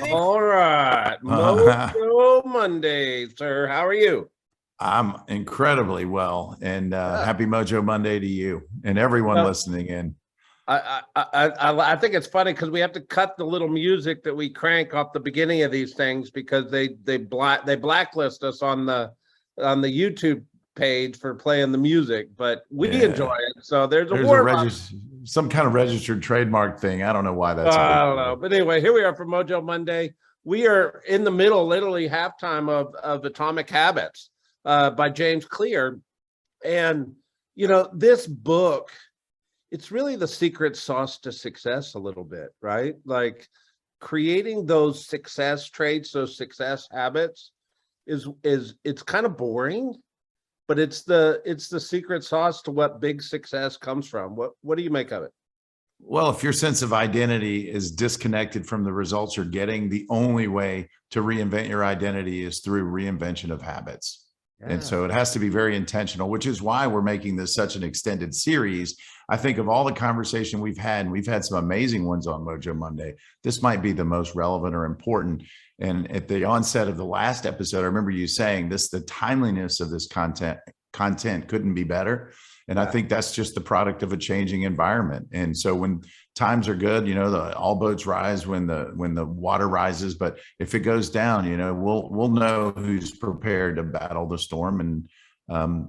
All right. Mojo Monday, sir. How are you? I'm incredibly well, and Yeah. happy Mojo Monday to you and everyone Uh, listening in. I think it's funny because we have to cut the little music that we crank off the beginning of these things because they blacklist us on the YouTube page for playing the music, but we enjoy Yeah, it. So there's a there's a warm up. some kind of registered trademark thing. I don't know why that's a big I don't deal. know. But anyway, here we are for Mojo Monday. We are in the middle, literally halftime of Atomic Habits by James Clear. And, this book, it's really the secret sauce to success a little bit, right? Like creating those success traits, those success habits is it's kind of boring, but it's the secret sauce to what big success comes from. What do you make of it? Well, if your sense of identity is disconnected from the results you're getting, the only way to reinvent your identity is through reinvention of habits. And Yeah. so it has to be very intentional, which is why we're making this such an extended series. I think of all the conversation we've had, and we've had some amazing ones on Mojo Monday, this might be the most relevant or important. And at the onset of the last episode, I remember you saying this, the timeliness of this content couldn't be better. And I think that's just the product of a changing environment. And so when times are good, all boats rise when the water rises. But if it goes down, we'll know who's prepared to battle the storm, and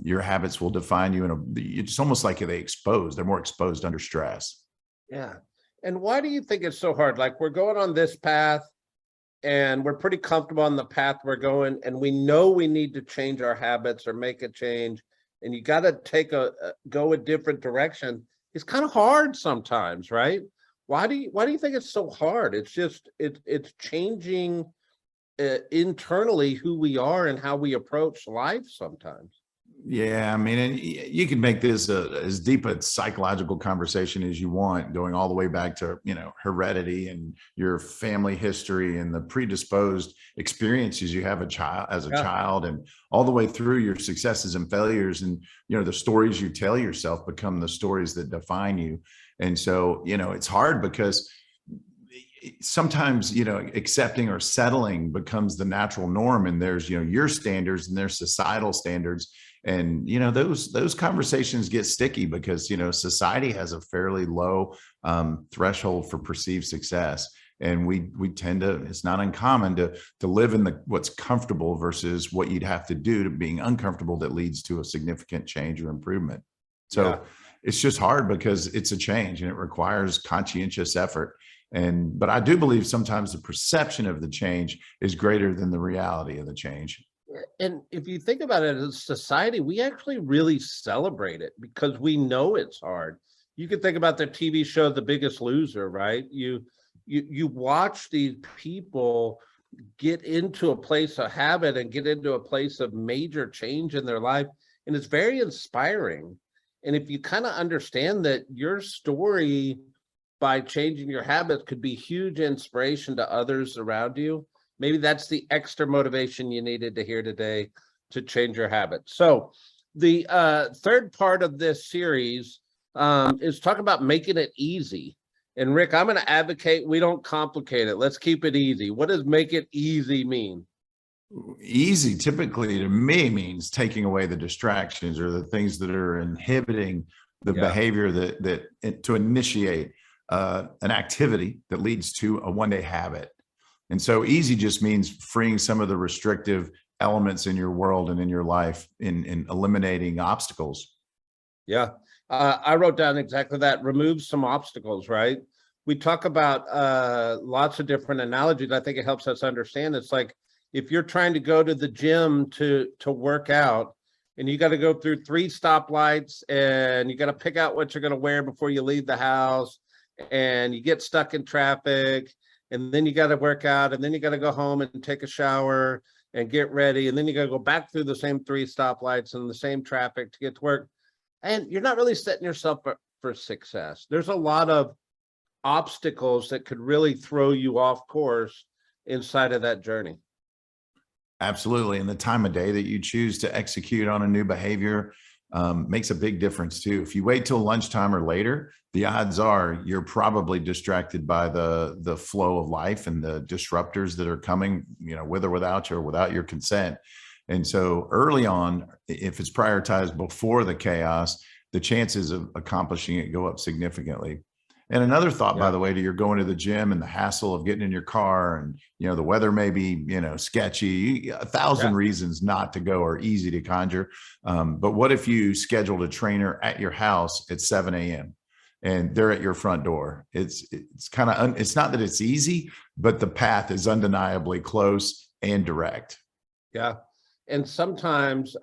your habits will define you. It's almost like they're more exposed under stress. Yeah. And why do you think it's so hard? Like we're going on this path and we're pretty comfortable on the path we're going, and we know we need to change our habits or make a change, and you got to go a different direction. It's kind of hard sometimes, right? Why do you think it's so hard? It's just it's changing internally who we are and how we approach life sometimes. Yeah, I mean, and you can make this as deep a psychological conversation as you want, going all the way back to, heredity and your family history and the predisposed experiences you have as a child, and all the way through your successes and failures. And, the stories you tell yourself become the stories that define you. And so, it's hard because sometimes, accepting or settling becomes the natural norm. And there's, your standards and there's societal standards. And, those conversations get sticky because, society has a fairly low threshold for perceived success. And we tend to, it's not uncommon to live in what's comfortable versus what you'd have to do to being uncomfortable that leads to a significant change or improvement. So it's just hard because it's a change and it requires conscientious effort. But I do believe sometimes the perception of the change is greater than the reality of the change. And if you think about it as society, we actually really celebrate it because we know it's hard. You could think about the TV show The Biggest Loser, right? You watch these people get into a place of habit and get into a place of major change in their life, and it's very inspiring. And if you kind of understand that your story by changing your habits could be huge inspiration to others around you, maybe that's the extra motivation you needed to hear today to change your habits. So the third part of this series is talk about making it easy. And Rick, I'm going to advocate we don't complicate it. Let's keep it easy. What does make it easy mean? Easy typically to me means taking away the distractions or the things that are inhibiting the behavior that to initiate an activity that leads to a one-day habit. And so easy just means freeing some of the restrictive elements in your world and in your life in eliminating obstacles. Yeah, I wrote down exactly that. Remove some obstacles, right? We talk about lots of different analogies. I think it helps us understand. It's like if you're trying to go to the gym to work out, and you got to go through 3 stoplights, and you got to pick out what you're going to wear before you leave the house, and you get stuck in traffic, and then you got to work out, and then you got to go home and take a shower and get ready, and then you got to go back through the same 3 stoplights and the same traffic to get to work. And you're not really setting yourself up for success. There's a lot of obstacles that could really throw you off course inside of that journey. Absolutely. And the time of day that you choose to execute on a new behavior makes a big difference too. If you wait till lunchtime or later, the odds are you're probably distracted by the flow of life and the disruptors that are coming, with or without you or without your consent. And so early on, if it's prioritized before the chaos, the chances of accomplishing it go up significantly. And another thought, by the way, to you're going to the gym and the hassle of getting in your car and, the weather may be, sketchy, 1,000 reasons not to go are easy to conjure. But what if you scheduled a trainer at your house at 7 a.m. and they're at your front door? It's kind of, it's not that it's easy, but the path is undeniably close and direct. Yeah. And sometimes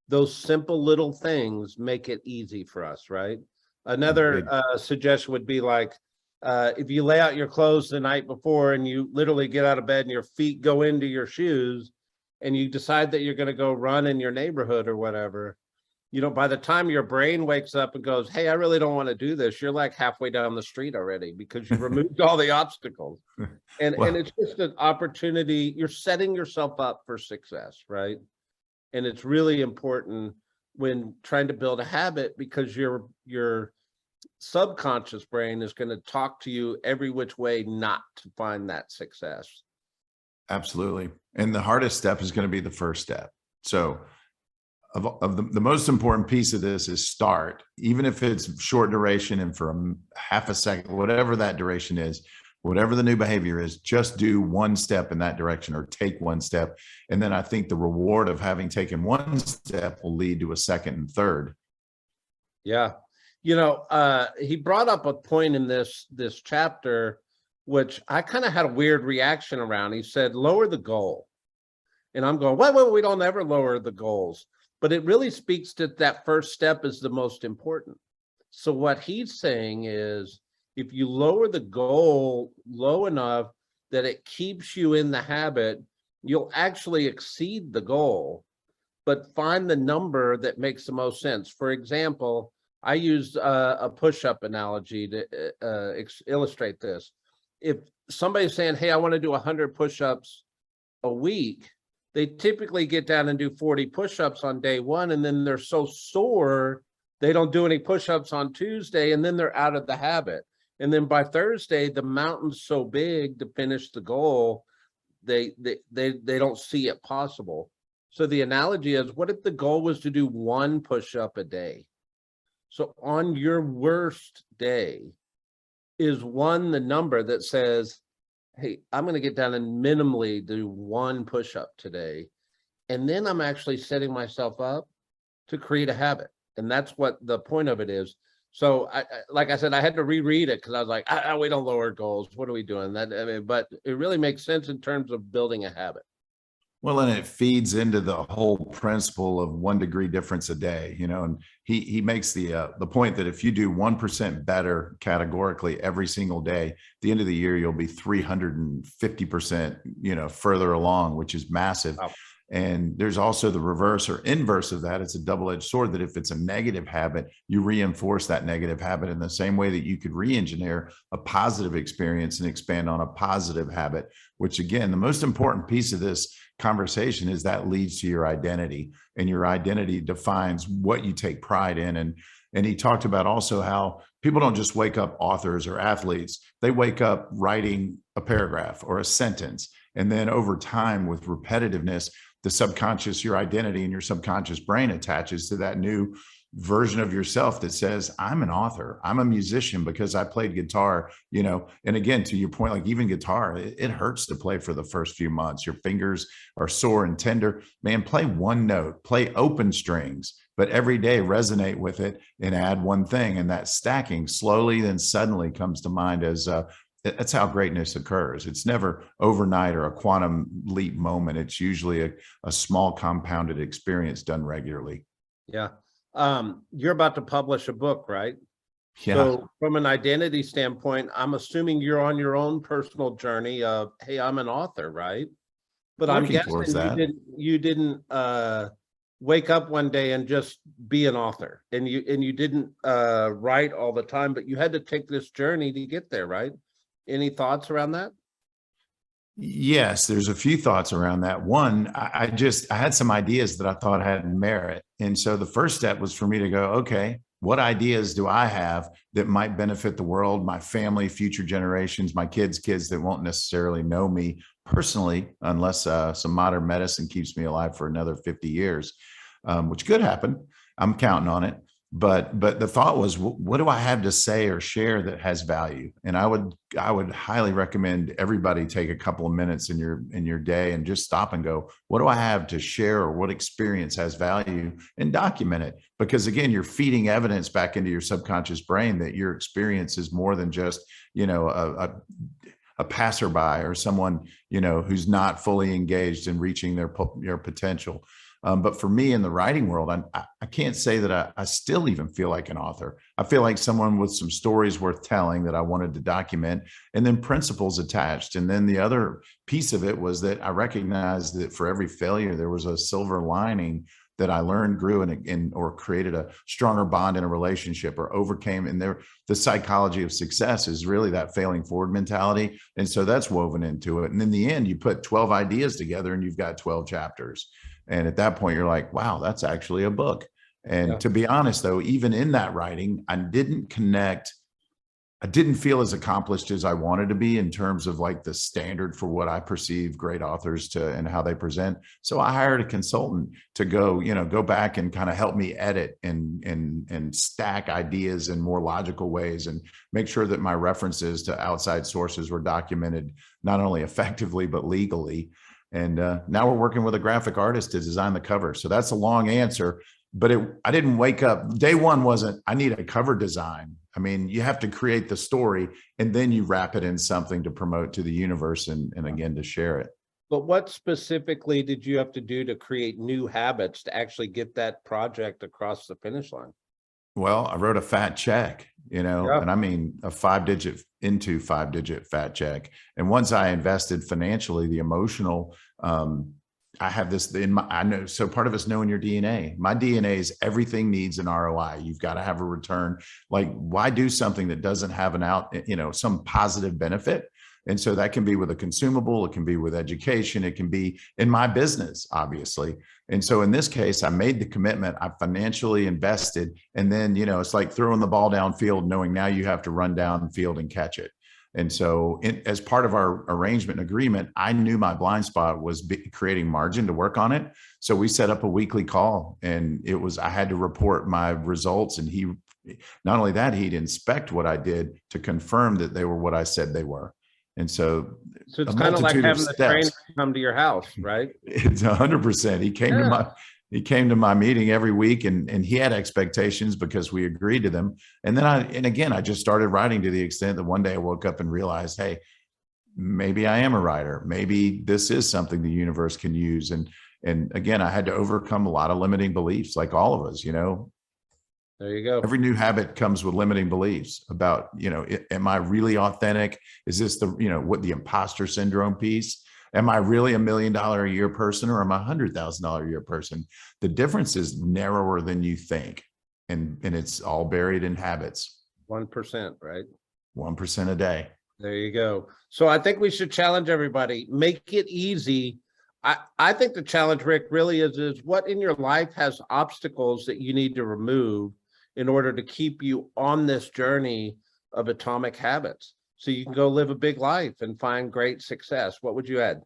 those simple little things make it easy for us, right? Another suggestion would be like, if you lay out your clothes the night before and you literally get out of bed and your feet go into your shoes and you decide that you're going to go run in your neighborhood or whatever, by the time your brain wakes up and goes, hey, I really don't want to do this, you're like halfway down the street already because you've removed all the obstacles. And it's just an opportunity. You're setting yourself up for success, right? And it's really important when trying to build a habit because your subconscious brain is going to talk to you every which way not to find that success. Absolutely. And the hardest step is going to be the first step. So of the most important piece of this is start, even if it's short duration and for a half a second, whatever that duration is, whatever the new behavior is, just do one step in that direction or take one step. And then I think the reward of having taken one step will lead to a second and third. Yeah. He brought up a point in this chapter, which I kind of had a weird reaction around. He said, lower the goal. And I'm going, wait, we don't ever lower the goals. But it really speaks to that first step is the most important. So what he's saying is, if you lower the goal low enough that it keeps you in the habit, you'll actually exceed the goal, but find the number that makes the most sense. For example, I used a push-up analogy to illustrate this. If somebody's saying, hey, I want to do 100 push-ups a week, they typically get down and do 40 push-ups on day one, and then they're so sore, they don't do any push-ups on Tuesday, and then they're out of the habit. And then by Thursday, the mountain's so big to finish the goal, they don't see it possible. So the analogy is, what if the goal was to do one push-up a day? So on your worst day, is one the number that says, hey, I'm going to get down and minimally do one push-up today. And then I'm actually setting myself up to create a habit. And that's what the point of it is. So like I said, I had to reread it because I was like, we don't lower goals. What are we doing? But it really makes sense in terms of building a habit. Well, and it feeds into the whole principle of 1 degree difference a day, and he makes the point that if you do 1% better categorically every single day, at the end of the year, you'll be 350%, further along, which is massive. Wow. And there's also the reverse or inverse of that. It's a double-edged sword that if it's a negative habit, you reinforce that negative habit in the same way that you could re-engineer a positive experience and expand on a positive habit, which again, the most important piece of this conversation is that leads to your identity, and your identity defines what you take pride in. And he talked about also how people don't just wake up authors or athletes. They wake up writing a paragraph or a sentence. And then over time with repetitiveness, the subconscious, your identity and your subconscious brain attaches to that new version of yourself that says, I'm an author, I'm a musician because I played guitar, and again, to your point, like even guitar, it hurts to play for the first few months. Your fingers are sore and tender, man. Play one note, play open strings, but every day resonate with it and add one thing. And that stacking slowly, then suddenly comes to mind as that's how greatness occurs. It's never overnight or a quantum leap moment. It's usually a small compounded experience done regularly. Yeah. You're about to publish a book, right? Yeah. So from an identity standpoint, I'm assuming you're on your own personal journey of, hey, I'm an author, right? But I'm guessing you didn't wake up one day and just be an author, and you didn't write all the time, but you had to take this journey to get there, right? Any thoughts around that? Yes, there's a few thoughts around that. One, I had some ideas that I thought had merit. And so the first step was for me to go, okay, what ideas do I have that might benefit the world, my family, future generations, my kids that won't necessarily know me personally, unless some modern medicine keeps me alive for another 50 years, which could happen. I'm counting on it. But the thought was, what do I have to say or share that has value? And I would highly recommend everybody take a couple of minutes in your day and just stop and go, what do I have to share, or what experience has value, and document it. Because again, you're feeding evidence back into your subconscious brain that your experience is more than just, a passerby or someone, who's not fully engaged in reaching their potential. But for me in the writing world, I can't say that I still even feel like an author. I feel like someone with some stories worth telling that I wanted to document, and then principles attached. And then the other piece of it was that I recognized that for every failure, there was a silver lining that I learned, grew, and or created a stronger bond in a relationship, or overcame. And the psychology of success is really that failing forward mentality. And so that's woven into it. And in the end, you put 12 ideas together and you've got 12 chapters. And at that point, you're like, wow, that's actually a book. And Yeah. to be honest, though, even in that writing, I didn't feel as accomplished as I wanted to be in terms of like the standard for what I perceive great authors to and how they present. So I hired a consultant to go back and kind of help me edit and stack ideas in more logical ways, and make sure that my references to outside sources were documented not only effectively but legally. And now we're working with a graphic artist to design the cover. So that's a long answer, but I didn't wake up. Day one wasn't, I need a cover design. I mean, you have to create the story and then you wrap it in something to promote to the universe and again, to share it. But what specifically did you have to do to create new habits to actually get that project across the finish line? Well, I wrote a fat check, Yeah. and I mean a five digit fat check. And once I invested financially, the emotional, I have this I know. So part of it's knowing your DNA. My DNA is everything needs an ROI. You've got to have a return. Like, why do something that doesn't have some positive benefit? And so that can be with a consumable, it can be with education, it can be in my business, obviously. And so in this case, I made the commitment, I financially invested, and then, it's like throwing the ball downfield, knowing now you have to run down the field and catch it. And so as part of our arrangement agreement, I knew my blind spot was creating margin to work on it. So we set up a weekly call, and I had to report my results. And not only that, he'd inspect what I did to confirm that they were what I said they were. And so it's kind of like having the trainer come to your house, right? It's 100%. He came to my meeting every week, and he had expectations because we agreed to them. And then I just started writing to the extent that one day I woke up and realized, hey, maybe I am a writer. Maybe this is something the universe can use. And again, I had to overcome a lot of limiting beliefs, like all of us, There you go. Every new habit comes with limiting beliefs about, am I really authentic? Is this what the imposter syndrome piece? Am I really $1 million a year person, or am I $100,000 a year person? The difference is narrower than you think. And it's all buried in habits. 1%, right? 1% a day. There you go. So I think we should challenge everybody. Make it easy. I think the challenge, Rick, really is what in your life has obstacles that you need to remove in order to keep you on this journey of atomic habits, so you can go live a big life and find great success. What would you add?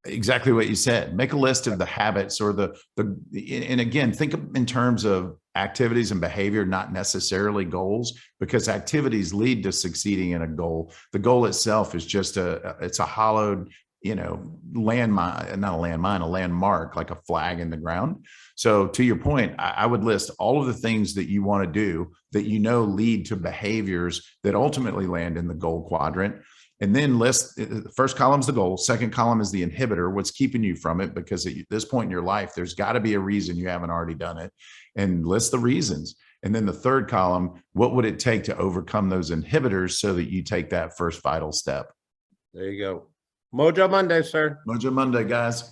Exactly what you said. Make a list of the habits, or and again, think in terms of activities and behavior, not necessarily goals, because activities lead to succeeding in a goal. The goal itself is just it's a hollowed, landmine, not a landmine, a landmark, like a flag in the ground. So to your point, I would list all of the things that you want to do that lead to behaviors that ultimately land in the goal quadrant. And then list, the first column is the goal. Second column is the inhibitor, what's keeping you from it, because at this point in your life, there's got to be a reason you haven't already done it, and list the reasons. And then the third column, what would it take to overcome those inhibitors so that you take that first vital step? There you go. Mojo Monday, sir. Mojo Monday, guys.